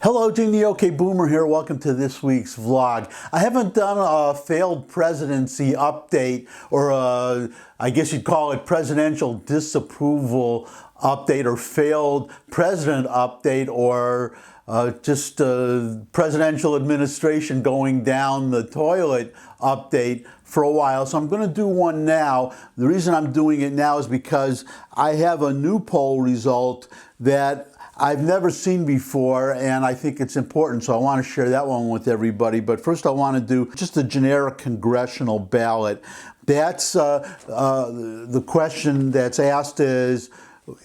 Hello, Dean the OK Boomer here. Welcome to this week's vlog. I haven't done a failed presidency update, or I guess you'd call it presidential disapproval update, or failed president update, or just presidential administration going down the toilet update for a while. So I'm going to do one now. The reason I'm doing it now is because I have a new poll result that I've never seen before, and I think it's important, so I want to share that one with everybody. But first I want to do just a generic congressional ballot. That's the question that's asked is,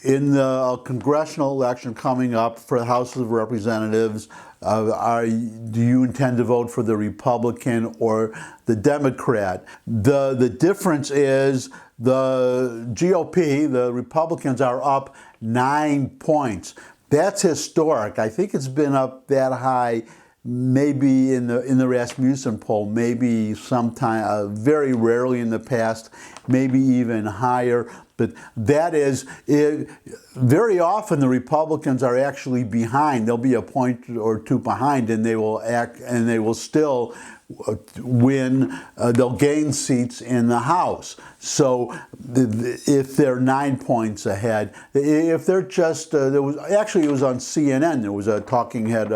in the congressional election coming up for the House of Representatives, do you intend to vote for the Republican or the Democrat? The difference is the GOP, the Republicans, are up 9 points. That's historic. I think it's been up that high maybe in the Rasmussen poll, maybe sometime, very rarely in the past, maybe even higher. But that is, very often the Republicans are actually behind. They'll be a point or two behind, and they will still win. They'll gain seats in the House. So if they're 9 points ahead, if they're just, it was on CNN. There was a talking head,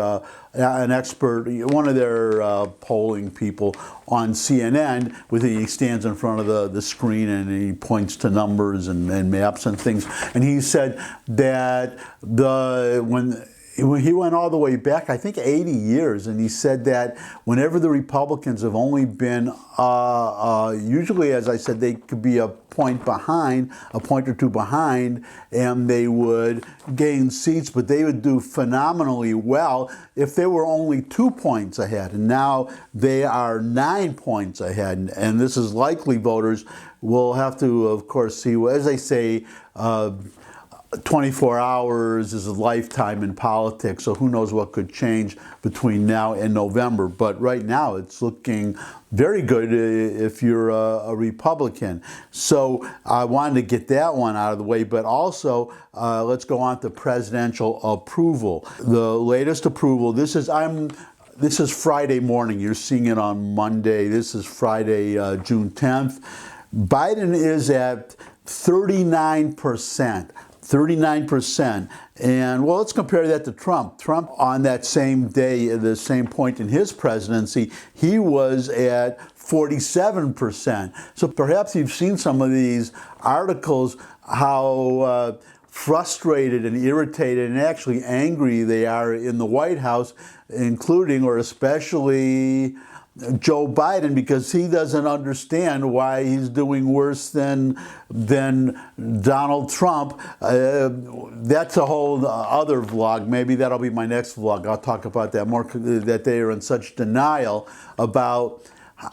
an expert, one of their polling people on CNN, he stands in front of the screen and he points to numbers and maps and things. And he said that when he went all the way back, I think 80 years, and he said that whenever the Republicans have only been, usually, as I said, they could be a point behind, a point or two behind, and they would gain seats, but they would do phenomenally well if they were only 2 points ahead. And now they are 9 points ahead, and this is likely voters will have to, of course, see, as they say, 24 hours is a lifetime in politics, so who knows what could change between now and November. But right now it's looking very good if you're a Republican. So I wanted to get that one out of the way, but also let's go on to presidential approval. The latest approval, this is Friday morning. You're seeing it on Monday. This is Friday, June 10th. Biden is at 39%. 39%. And well, let's compare that to Trump. Trump, on that same day, at the same point in his presidency, he was at 47%. So perhaps you've seen some of these articles, how frustrated and irritated and actually angry they are in the White House, including or especially Joe Biden, because he doesn't understand why he's doing worse than Donald Trump. That's a whole other vlog. Maybe that'll be my next vlog. I'll talk about that more, that they are in such denial about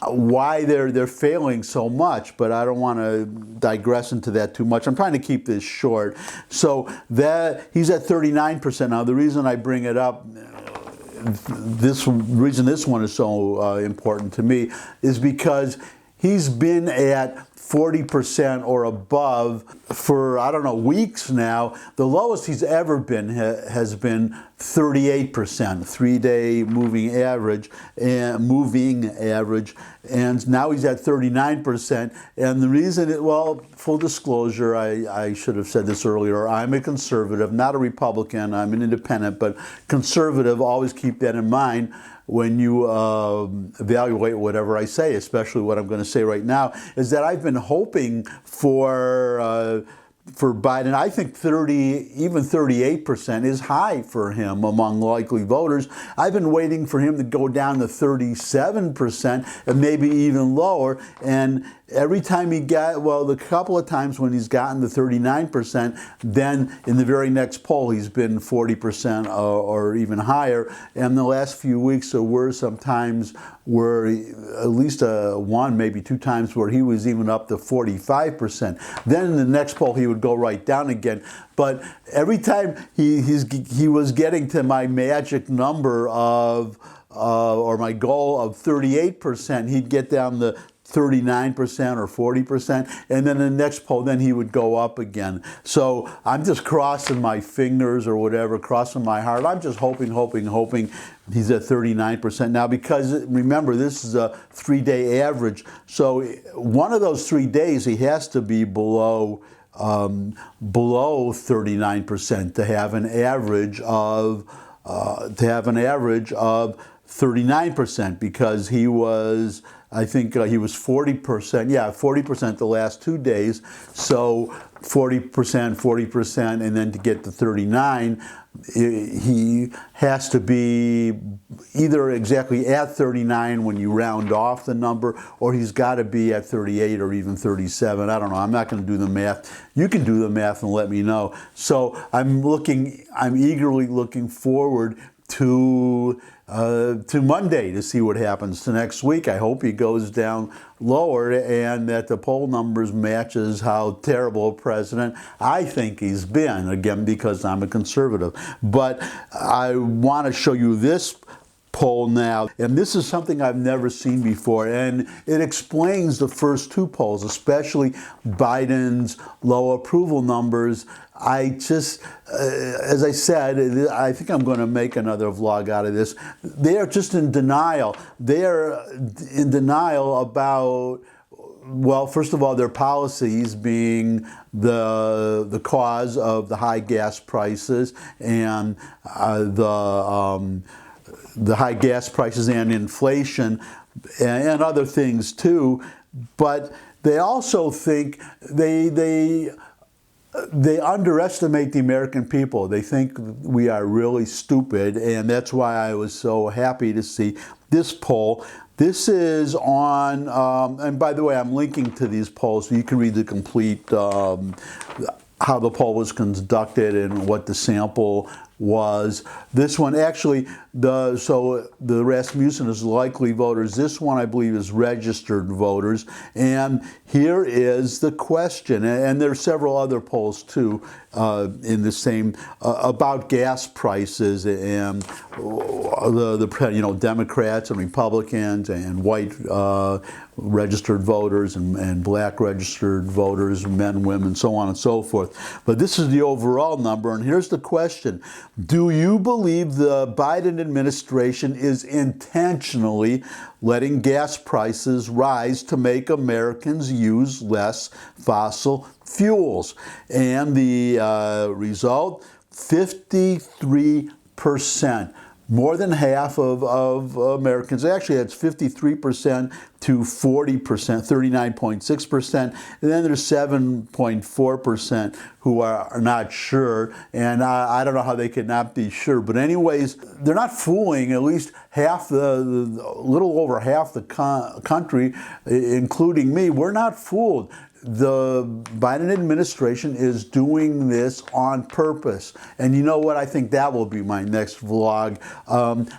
why they're failing so much, but I don't want to digress into that too much. I'm trying to keep this short. So that he's at 39% now. The reason I bring it up, this reason this one is so important to me, is because he's been at 40% or above for, I don't know, weeks now. The lowest he's ever been has been 38%, 3-day moving average, and now he's at 39%. And the reason, well, full disclosure, I should have said this earlier, I'm a conservative, not a Republican. I'm an independent, but conservative. Always keep that in mind when you evaluate whatever I say, especially what I'm going to say right now, is that I've been hoping for Biden. I think even 38% is high for him among likely voters. I've been waiting for him to go down to 37% and maybe even lower. And every time he got, well, the couple of times when he's gotten to 39%, then in the very next poll he's been 40% or even higher. And the last few weeks there were some times where at least one, maybe 2 times where he was even up to 45%. Then in the next poll he would go right down again. But every time he was getting to my magic number of or my goal of 38%, he'd get down to 39% or 40%, and then the next poll, then he would go up again. So I'm just crossing my fingers or whatever, crossing my heart. I'm just hoping he's at 39%. Now, because remember, this is a 3-day average, so one of those 3 days he has to be below 39% to have an average of 39%, because he was, I think he was 40%, yeah, 40% the last 2 days, so 40%, and then to get to 39, he has to be either exactly at 39 when you round off the number, or he's got to be at 38 or even 37. I don't know. I'm not going to do the math. You can do the math and let me know. So I'm eagerly looking forward to Monday to see what happens to next week. I hope he goes down lower and that the poll numbers matches how terrible a president I think he's been, again, because I'm a conservative. But I want to show you this poll now, and this is something I've never seen before, and it explains the first two polls, especially Biden's low approval numbers. I just, as I said, I think I'm going to make another vlog out of this. They are just in denial. They are in denial about, well, first of all, their policies being the cause of the high gas prices and the high gas prices and inflation and other things too. But they also think they underestimate the American people. They think we are really stupid, and that's why I was so happy to see this poll. This is on, and by the way, I'm linking to these polls so you can read the complete, how the poll was conducted and what the sample was. This one actually, so the Rasmussen is likely voters. This one, I believe, is registered voters. And here is the question, and there are several other polls too in the same about gas prices and the Democrats and Republicans and white registered voters and black registered voters, men, women, so on and so forth. But this is the overall number, and here's the question. Do you believe the Biden administration is intentionally letting gas prices rise to make Americans use less fossil fuels? And the result, 53%. More than half of Americans, actually it's 53% to 40%, 39.6%, and then there's 7.4% who are not sure, and I don't know how they could not be sure, but anyways, they're not fooling at least half little over half the country, including me. We're not fooled. The Biden administration is doing this on purpose. And you know what? I think that will be my next vlog,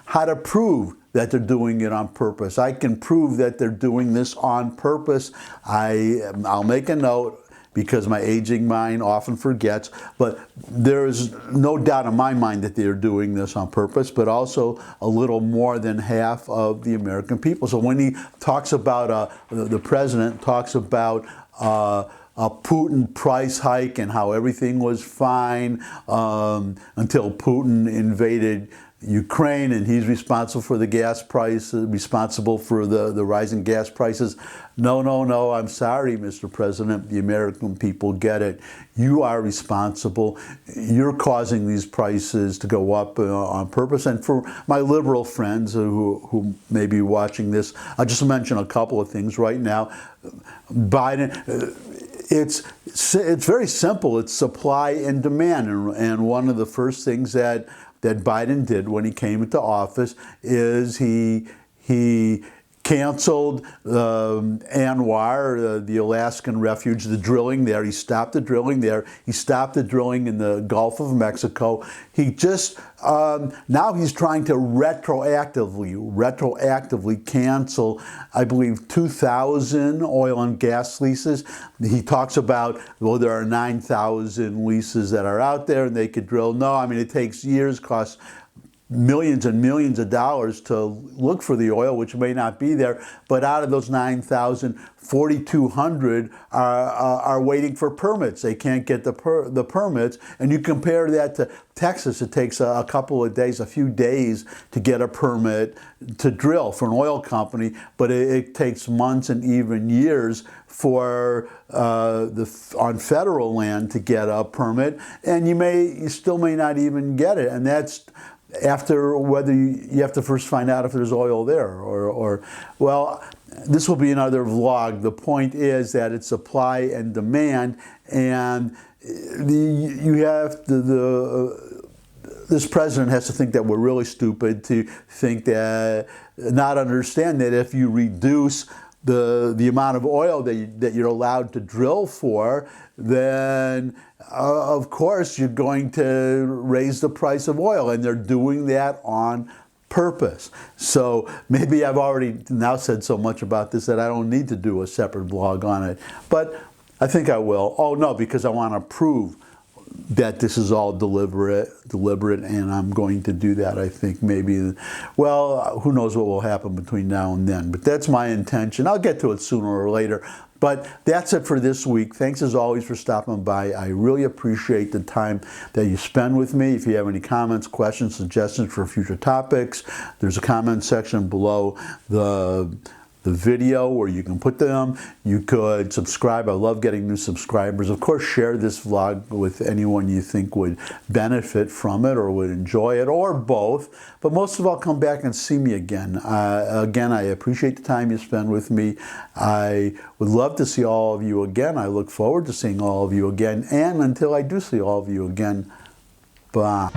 how to prove that they're doing it on purpose. I can prove that they're doing this on purpose. I'll make a note, because my aging mind often forgets, but there's no doubt in my mind that they're doing this on purpose, but also a little more than half of the American people. So when he talks about, the president talks about a Putin price hike and how everything was fine until Putin invaded Ukraine, and he's responsible for the gas prices, responsible for the rising gas prices. No, I'm sorry, Mr. President, the American people get it. You are responsible. You're causing these prices to go up on purpose. And for my liberal friends who may be watching this, I'll just mention a couple of things right now. Biden, it's very simple. It's supply and demand. And one of the first things that Biden did when he came into office is he canceled ANWR, the Alaskan refuge, the drilling there. He stopped the drilling there. He stopped the drilling in the Gulf of Mexico. He just, now he's trying to retroactively cancel, I believe, 2,000 oil and gas leases. He talks about, well, there are 9,000 leases that are out there and they could drill. No, I mean, it takes years, costs millions and millions of dollars to look for the oil, which may not be there, but out of those 9,000, 4,200 are waiting for permits. They can't get the permits, and you compare that to Texas. It takes a couple of days, a few days to get a permit to drill for an oil company, but it takes months and even years for on federal land to get a permit, and you still may not even get it, and that's after whether you have to first find out if there's oil there or well, this will be another vlog. The point is that it's supply and demand, and this president has to think that we're really stupid to think that, not understand that if you reduce the amount of oil that you're allowed to drill for, then of course you're going to raise the price of oil, and they're doing that on purpose. So maybe I've already now said so much about this that I don't need to do a separate vlog on it, but I think I will. Oh no, because I want to prove that this is all deliberate, and I'm going to do that, I think, maybe. Well, who knows what will happen between now and then, but that's my intention. I'll get to it sooner or later. But that's it for this week. Thanks as always for stopping by. I really appreciate the time that you spend with me. If you have any comments, questions, suggestions for future topics, there's a comment section below the video where you can put them. You could subscribe. I love getting new subscribers. Of course, share this vlog with anyone you think would benefit from it or would enjoy it, or both. But most of all, come back and see me again. Again, I appreciate the time you spend with me. I would love to see all of you again. I look forward to seeing all of you again. And until I do see all of you again, bye.